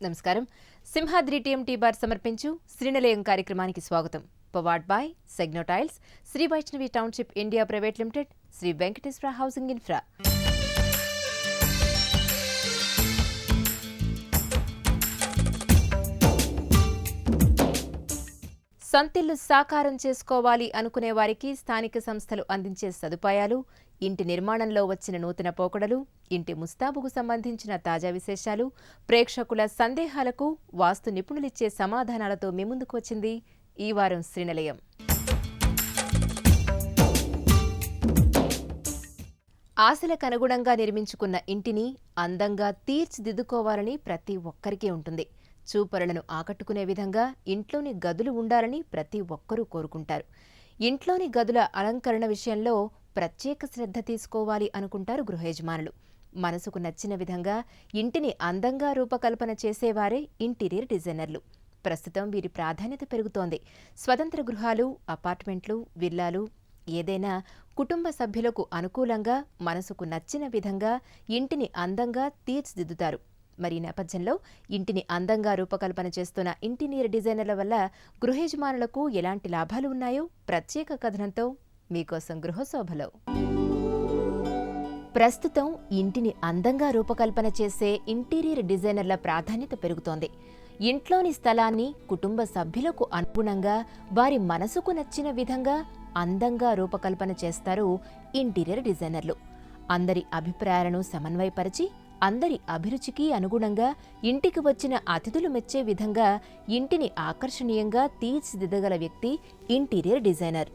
నమస్కారం. Simhadri TMT bar సమర్పించు శ్రీనిలయం కార్యక్రమానికి స్వాగతం. Powered by Segno tiles, Sri Vaishnavi township India private limited, Sri Venkateswara housing infra. సొంతిల్లు సాకారం చేసుకోవాలి అనుకునే వారికి స్థానిక సంస్థలు అందించే సదుపాయాలు, ఇంటి నిర్మాణంలో వచ్చిన నూతన పోకడలు, ఇంటి ముస్తాబుకు సంబంధించిన తాజా విశేషాలు, ప్రేక్షకుల సందేహాలకు వాస్తు నిపుణులిచ్చే సమాధానాలతో మీ ముందుకు వచ్చింది ఈ వారం శ్రీనిలయం. ఆశలకు అనుగుణంగా నిర్మించుకున్న ఇంటిని అందంగా తీర్చిదిద్దుకోవాలని ప్రతి ఒక్కరికీ ఉంటుంది. చూపరులను ఆకట్టుకునే విధంగా ఇంట్లోని గదులు ఉండాలని ప్రతి ఒక్కరూ కోరుకుంటారు. ఇంట్లోని గదుల అలంకరణ విషయంలో ప్రత్యేక శ్రద్ధ తీసుకోవాలి అనుకుంటారు గృహయజమానులు. మనసుకు నచ్చిన విధంగా ఇంటిని అందంగా రూపకల్పన చేసేవారే ఇంటీరియర్ డిజైనర్లు. ప్రస్తుతం వీరి ప్రాధాన్యత పెరుగుతోంది. స్వతంత్ర గృహాలు, అపార్ట్మెంట్లు, విల్లాలు ఏదైనా కుటుంబ సభ్యులకు అనుకూలంగా మనసుకు నచ్చిన విధంగా ఇంటిని అందంగా తీర్చిదిద్దుతారు. మరి ఈ నేపథ్యంలో ఇంటిని అందంగా రూపకల్పన చేస్తున్న ఇంటీరియర్ డిజైనర్ల వల్ల గృహయజమానులకు ఎలాంటి లాభాలు ఉన్నాయో ప్రత్యేక కథనంతో మీకోసం గృహశోభలో. ప్రస్తుతం ఇంటిని అందంగా రూపకల్పన చేసే ఇంటీరియర్ డిజైనర్ల ప్రాధాన్యత పెరుగుతోంది. ఇంట్లోని స్థలాన్ని కుటుంబ సభ్యులకు అనుగుణంగా వారి మనసుకు నచ్చిన విధంగా అందంగా రూపకల్పన చేస్తారు ఇంటీరియర్ డిజైనర్లు. అందరి అభిప్రాయాలను సమన్వయపరిచి అందరి అభిరుచికి అనుగుణంగా ఇంటికి వచ్చిన అతిథులు మెచ్చే విధంగా ఇంటిని ఆకర్షణీయంగా తీర్చిదిద్దగల వ్యక్తి ఇంటీరియర్ డిజైనర్.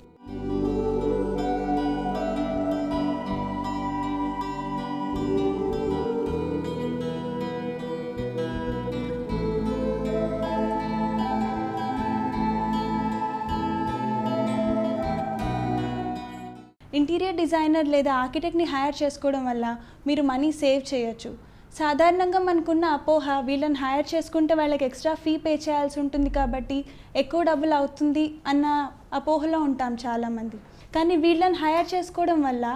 ఇంటీరియర్ డిజైనర్ లేదా ఆర్కిటెక్ట్ని హైర్ చేసుకోవడం వల్ల మీరు మనీ సేవ్ చేయొచ్చు. సాధారణంగా మనకున్న అపోహ వీళ్ళని హైర్ చేసుకుంటే వాళ్ళకి ఎక్స్ట్రా ఫీ పే చేయాల్సి ఉంటుంది కాబట్టి ఎక్కువ డబ్బులు అవుతుంది అన్న అపోహలో ఉంటాం చాలామంది. కానీ వీళ్ళని హైర్ చేసుకోవడం వల్ల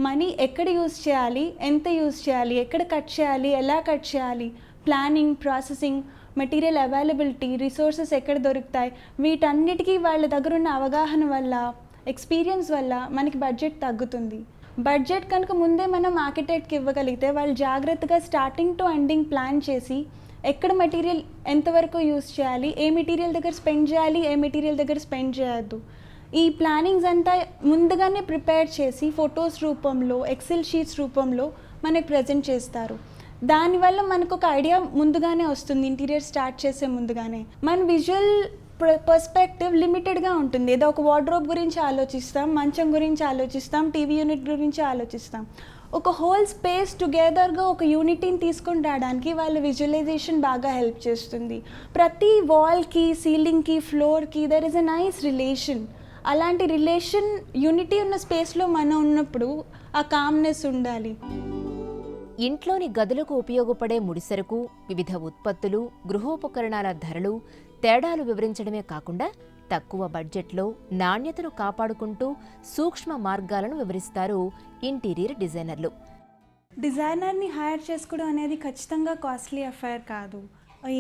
మనీ ఎక్కడ యూజ్ చేయాలి, ఎంత యూజ్ చేయాలి, ఎక్కడ కట్ చేయాలి, ఎలా కట్ చేయాలి, planning, processing, material availability, resources ఎక్కడ దొరుకుతాయి, వీటన్నిటికీ వాళ్ళ దగ్గర ఉన్న అవగాహన వల్ల, ఎక్స్పీరియన్స్ వల్ల మనకి బడ్జెట్ తగ్గుతుంది. బడ్జెట్ కనుక ముందే మనం ఆర్కిటెక్ట్కి ఇవ్వగలిగితే వాళ్ళు జాగ్రత్తగా స్టార్టింగ్ టు ఎండింగ్ ప్లాన్ చేసి ఎక్కడ మెటీరియల్ ఎంతవరకు యూజ్ చేయాలి, ఏ మెటీరియల్ దగ్గర స్పెండ్ చేయాలి, ఏ మెటీరియల్ దగ్గర స్పెండ్ చేయొద్దు, ఈ ప్లానింగ్స్ అంతా ముందుగానే ప్రిపేర్ చేసి ఫొటోస్ రూపంలో, ఎక్సెల్ షీట్స్ రూపంలో మనకు ప్రజెంట్ చేస్తారు. దానివల్ల మనకు ఒక ఐడియా ముందుగానే వస్తుంది. ఇంటీరియర్ స్టార్ట్ చేసే ముందుగానే మన విజువల్ పర్స్పెక్టివ్ లిమిటెడ్గా ఉంటుంది. ఏదో ఒక వార్డ్రోబ్ గురించి ఆలోచిస్తాం, మంచం గురించి ఆలోచిస్తాం, టీవీ యూనిట్ గురించి ఆలోచిస్తాం. ఒక హోల్ స్పేస్ టుగెదర్గా ఒక యూనిటీని తీసుకొని రావడానికి వాళ్ళ విజువలైజేషన్ బాగా హెల్ప్ చేస్తుంది. ప్రతి వాల్కి, సీలింగ్కి, ఫ్లోర్కి there is a nice relation. అలాంటి రిలేషన్ యూనిటీ ఉన్న స్పేస్లో మనం ఉన్నప్పుడు ఆ కామ్నెస్ ఉండాలి. ఇంట్లోని గదులకు ఉపయోగపడే ముడిసరుకు, వివిధ ఉత్పత్తులు, గృహోపకరణాల ధరలు, తేడాలు వివరించడమే కాకుండా తక్కువ బడ్జెట్లో నాణ్యతను కాపాడుకుంటూ సూక్ష్మ మార్గాలను వివరిస్తారు ఇంటీరియర్ డిజైనర్లు. డిజైనర్ని హైర్ చేసుకోవడం అనేది ఖచ్చితంగా కాస్ట్లీ అఫైర్ కాదు.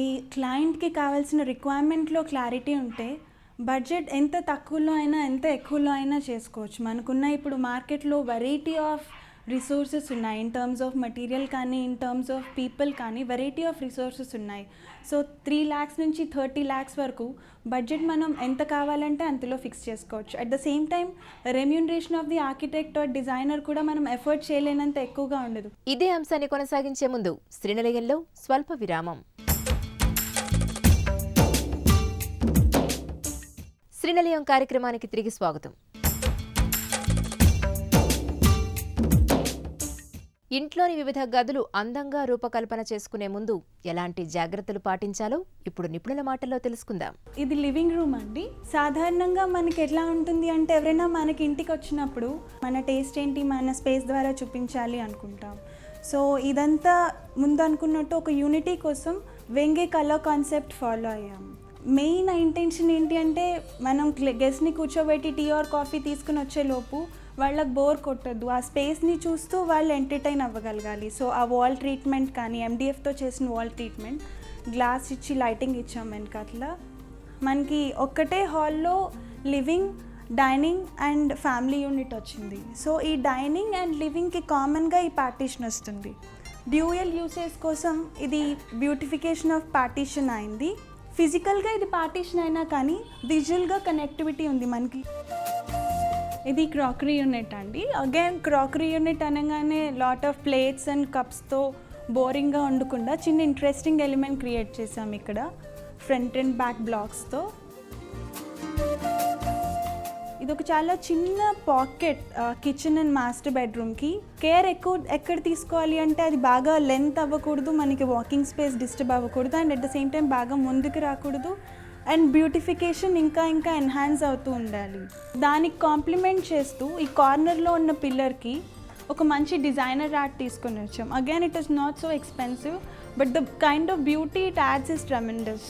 ఈ క్లయింట్కి కావాల్సిన రిక్వైర్మెంట్లో క్లారిటీ ఉంటే బడ్జెట్ ఎంత తక్కువలో అయినా ఎంత ఎక్కువలో అయినా చేసుకోవచ్చు. మనకున్న ఇప్పుడు మార్కెట్లో వెరైటీ ఆఫ్ రిసోర్సెస్ ఉన్నాయి. ఇన్ టర్మ్స్ ఆఫ్ మెటీరియల్ కానీ, ఇన్ టర్మ్స్ ఆఫ్ పీపుల్ కానీ వెరైటీ ఆఫ్ రిసోర్సెస్ ఉన్నాయి. సో 3 lakhs నుంచి 30 lakhs వరకు బడ్జెట్ మనం ఎంత కావాలంటే అంతలో ఫిక్స్ చేసుకోవచ్చు. At the same time remuneration of the architect or designer కూడా మనం ఎఫర్ట్ చేయలేనంత ఎక్కువగా ఉండదు. ఇదే అంశాన్ని కొనసాగించే ముందు శ్రీనిలయంలో స్వల్ప విరామం. శ్రీనిలయం కార్యక్రమానికి తిరిగి స్వాగతం. ఇంట్లోని వివిధ గదులు అందంగా రూపకల్పన చేసుకునే ముందు ఎలాంటి జాగ్రత్తలు పాటించాలో ఇప్పుడు నిపుణుల మాటల్లో తెలుసుకుందాం. ఇది లివింగ్ రూమ్ అండి. సాధారణంగా మనకి ఎట్లా ఉంటుంది అంటే ఎవరైనా మనకి ఇంటికి వచ్చినప్పుడు మన టేస్ట్ ఏంటి, మన స్పేస్ ద్వారా చూపించాలి అనుకుంటాం. సో ఇదంతా ముందు అనుకున్నట్టు ఒక యూనిటీ కోసం వెంగే కలర్ కాన్సెప్ట్ ఫాలో అయ్యాము. మెయిన్ ఇంటెన్షన్ ఏంటి అంటే మనం గెస్ట్ని కూర్చోబెట్టి టీ ఆర్ కాఫీ తీసుకుని వచ్చేలోపు వాళ్ళకి బోర్ కొట్టద్దు, ఆ స్పేస్ని చూస్తూ వాళ్ళు ఎంటర్టైన్ అవ్వగలగాలి. సో ఆ వాల్ ట్రీట్మెంట్ కానీ, MDFతో చేసిన వాల్ ట్రీట్మెంట్ గ్లాస్ ఇచ్చి లైటింగ్ ఇచ్చాం వెనకాతల. మనకి ఒక్కటే హాల్లో living, dining and family unit వచ్చింది. సో ఈ డైనింగ్ అండ్ లివింగ్కి కామన్గా ఈ పార్టీషన్ వస్తుంది. డ్యూయల్ యూసేజ్ కోసం ఇది బ్యూటిఫికేషన్ ఆఫ్ పార్టీషన్ అయింది. ఫిజికల్గా ఇది పార్టీషన్ అయినా కానీ విజువల్గా కనెక్టివిటీ ఉంది మనకి. ఇది క్రాకరీ యూనిట్ అండి. అగైన్ క్రాకరీ యూనిట్ అనగానే లాట్ ఆఫ్ ప్లేట్స్ అండ్ కప్స్తో బోరింగ్గా ఉండకుండా చిన్న ఇంట్రెస్టింగ్ ఎలిమెంట్ క్రియేట్ చేసాం ఇక్కడ ఫ్రంట్ అండ్ బ్యాక్ బ్లాక్స్తో. ఇది ఒక చాలా చిన్న పాకెట్ కిచెన్ అండ్ మాస్టర్ బెడ్రూమ్కి. కేర్ ఎక్కడ తీసుకోవాలి అంటే అది బాగా లెంత్ అవ్వకూడదు, మనకి వాకింగ్ స్పేస్ డిస్టర్బ్ అవ్వకూడదు, and at the same time బాగా ముందుకు రాకూడదు, అండ్ బ్యూటిఫికేషన్ ఇంకా ఎన్హాన్స్ అవుతూ ఉండాలి. దానికి కాంప్లిమెంట్ చేస్తూ ఈ కార్నర్లో ఉన్న పిల్లర్కి ఒక మంచి డిజైనర్ ఆర్ట్ తీసుకొని వచ్చాం. Again it is not so expensive but the kind of beauty it adds is tremendous.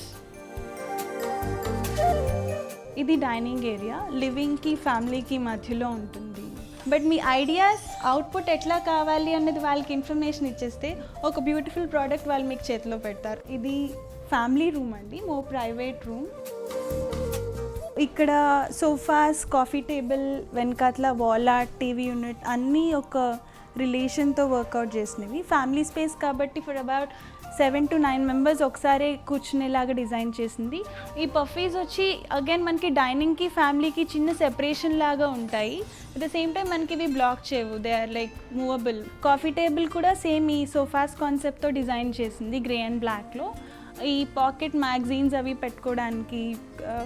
ఇది డైనింగ్ ఏరియా, లివింగ్కి ఫ్యామిలీకి మధ్యలో ఉంటుంది. బట్ మీ ఐడియాస్ అవుట్పుట్ ఎట్లా కావాలి అన్నది వాళ్ళకి ఇన్ఫర్మేషన్ ఇచ్చేస్తే ఒక బ్యూటిఫుల్ ప్రోడక్ట్ వాళ్ళు మీకు చేతిలో పెడతారు. ఇది ఫ్యామిలీ రూమ్ అండి, మోర్ ప్రైవేట్ రూమ్. ఇక్కడ సోఫాస్, కాఫీ టేబుల్, వెనకాతల వాల్ ఆర్ట్, టీవీ యూనిట్ అన్నీ ఒక రిలేషన్తో వర్కౌట్ చేసినవి. ఫ్యామిలీ స్పేస్ కాబట్టి ఫర్ అబౌట్ 7 to 9 మెంబర్స్ ఒకసారి కూర్చునేలాగా డిజైన్ చేసింది. ఈ పఫీస్ వచ్చి అగైన్ మనకి డైనింగ్కి ఫ్యామిలీకి చిన్న సెపరేషన్ లాగా ఉంటాయి. అట్ ద సేమ్ టైం మనకి ఇవి బ్లాక్ చేయవు, they are like movable. Coffee table కూడా సేమ్ ఈ సోఫాస్ కాన్సెప్ట్తో డిజైన్ చేసింది గ్రే అండ్ బ్లాక్లో. ఈ పాకెట్ మ్యాగజైన్స్ అవి పెట్టుకోవడానికి,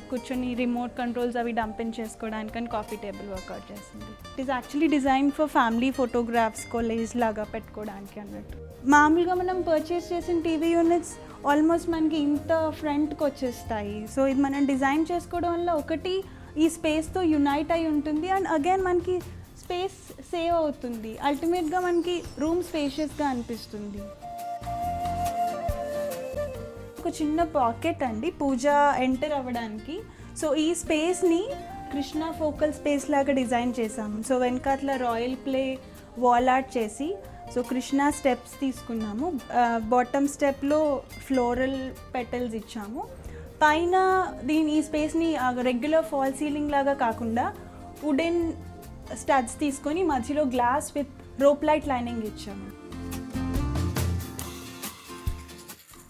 కూర్చొని రిమోట్ కంట్రోల్స్ అవి డంపింగ్ చేసుకోవడానికి అని కాఫీ టేబుల్ వర్కౌట్ చేసింది. It is actually design for family photographs, collage లాగా పెట్టుకోవడానికి అన్నట్టు. మామూలుగా మనం పర్చేస్ చేసిన టీవీ యూనిట్స్ ఆల్మోస్ట్ మనకి ఇంత ఫ్రంట్కి వచ్చేస్తాయి. సో ఇది మనం డిజైన్ చేసుకోవడం వల్ల ఒకటి ఈ స్పేస్తో యునైట్ అయి ఉంటుంది, అండ్ అగైన్ మనకి స్పేస్ సేవ్ అవుతుంది. అల్టిమేట్గా మనకి రూమ్ స్పేషియస్గా అనిపిస్తుంది. ఒక చిన్న పాకెట్ అండి పూజ ఎంటర్ అవ్వడానికి. సో ఈ స్పేస్ని కృష్ణ ఫోకల్ స్పేస్ లాగా డిజైన్ చేసాము. సో వెనకాతల రాయల్ ప్లే వాల్ ఆర్ట్ చేసి సో కృష్ణ స్టెప్స్ తీసుకున్నాము. బాటమ్ స్టెప్లో ఫ్లోరల్ పెటల్స్ ఇచ్చాము. పైన ఈ స్పేస్ని రెగ్యులర్ ఫాల్ సీలింగ్ లాగా కాకుండా వుడెన్ స్టడ్స్ తీసుకొని మధ్యలో glass with rope light lining ఇచ్చాము.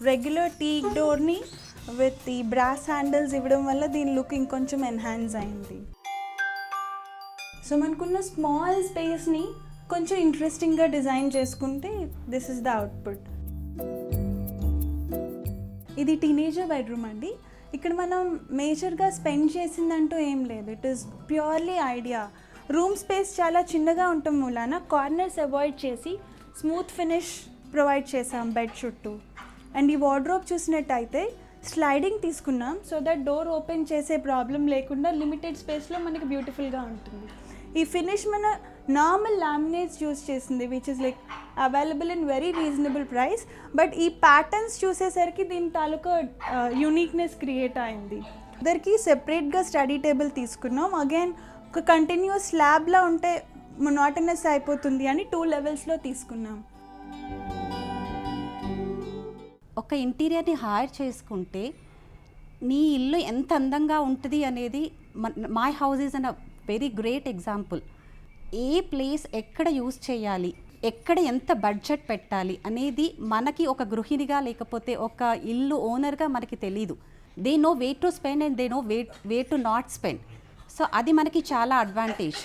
రెగ్యులర్ టీక్ డోర్ని విత్ ఈ బ్రాస్ హ్యాండిల్స్ ఇవ్వడం వల్ల దీని లుక్ ఇంకొంచెం ఎన్హాన్స్ అయింది. సో మనకున్న స్మాల్ స్పేస్ని కొంచెం ఇంట్రెస్టింగ్గా డిజైన్ చేసుకుంటే దిస్ ఇస్ ద అవుట్పుట్. ఇది టీనేజర్ బెడ్రూమ్ అండి. ఇక్కడ మనం మేజర్గా స్పెండ్ చేసిందంటూ ఏం లేదు, it is purely idea. Room space చాలా చిన్నగా ఉండటం మూలాన కార్నర్స్ అవాయిడ్ చేసి స్మూత్ ఫినిష్ ప్రొవైడ్ చేసాం బెడ్ చుట్టూ. అండ్ ఈ వార్డ్రోబ్ చూసినట్టయితే స్లైడింగ్ తీసుకున్నాం సో దట్ డోర్ ఓపెన్ చేసే ప్రాబ్లం లేకుండా లిమిటెడ్ స్పేస్లో మనకి బ్యూటిఫుల్గా ఉంటుంది. ఈ ఫినిష్ మన నార్మల్ లామినేట్స్ యూస్ చేసింది which is like available in very reasonable price. But ఈ ప్యాటర్న్స్ చూసేసరికి దీని తాలూకా యూనిక్నెస్ క్రియేట్ అయింది. ఇద్దరికి సెపరేట్గా స్టడీ టేబుల్ తీసుకున్నాం. అగైన్ ఒక కంటిన్యూస్ స్లాబ్లా ఉంటే మొనాటనస్ అయిపోతుంది అని 2 లెవెల్స్లో తీసుకున్నాం. ఒక ఇంటీరియర్ని హైర్ చేసుకుంటే నీ ఇల్లు ఎంత అందంగా ఉంటుంది అనేది my house is an a very great example. A place ఎక్కడ యూజ్ చేయాలి, ఎక్కడ ఎంత బడ్జెట్ పెట్టాలి అనేది మనకి ఒక గృహిణిగా లేకపోతే ఒక ఇల్లు ఓనర్గా మనకి తెలీదు. They know way to spend and they know way to not spend. So అది మనకి చాలా అడ్వాంటేజ్.